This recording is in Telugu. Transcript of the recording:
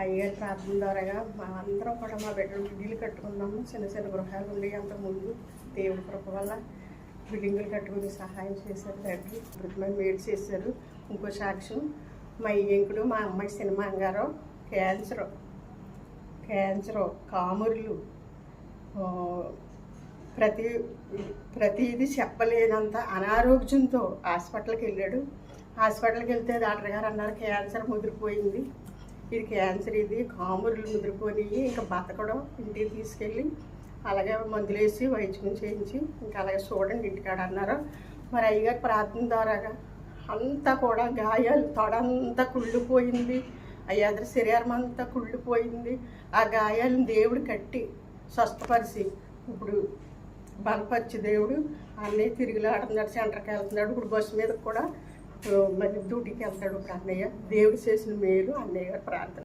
అయ్యగారి ప్రార్థన ద్వారాగా మా అందరం కూడా మా బిడ్డలు ఇల్లు కట్టుకున్నాము. చిన్న చిన్న గృహాలు ఉండి అంతకుముందు దేవుడి కృప వల్ల బిల్డింగులు కట్టుకుని సహాయం చేశారు. తండ్రి మృతమైన మేడ్ చేశారు. ఇంకో సాక్ష్యం, మా ఇంకుడు మా అమ్మాయి సినిమా అంగారో క్యాన్సరు కామురులు ప్రతిదీ చెప్పలేనంత అనారోగ్యంతో హాస్పిటల్కి వెళ్ళాడు. హాస్పిటల్కి వెళ్తే డాక్టర్ గారు అన్నారు క్యాన్సర్ ముదిరిపోయింది, ఇది క్యాన్సర్, ఇది కామురులు ముదిరిపోయి ఇంకా బతకడం, ఇంటికి తీసుకెళ్ళి అలాగే మందులేసి వైద్యం చేయించి ఇంకా అలాగే చూడండి ఇంటికాడ అన్నారు. మరి అయ్యగారు ప్రార్థన ద్వారాగా అంతా కూడా గాయాలు, తొడంతా కుళ్ళిపోయింది, అయ్యాద్రి శరీరం అంతా కుళ్ళిపోయింది. ఆ గాయాలను దేవుడు కట్టి స్వస్థపరిచి ఇప్పుడు బలపరిచి దేవుడు అన్నయ్య తిరిగిలాడుతున్నాడు, సెంటర్కి వెళ్తున్నాడు. ఇప్పుడు బస్సు మీద కూడా మరి డ్యూటీకి వెళ్తాడు. ఇప్పుడు అన్నయ్య దేవుడు చేసిన మేలు అన్నయ్య గారు ప్రార్థన.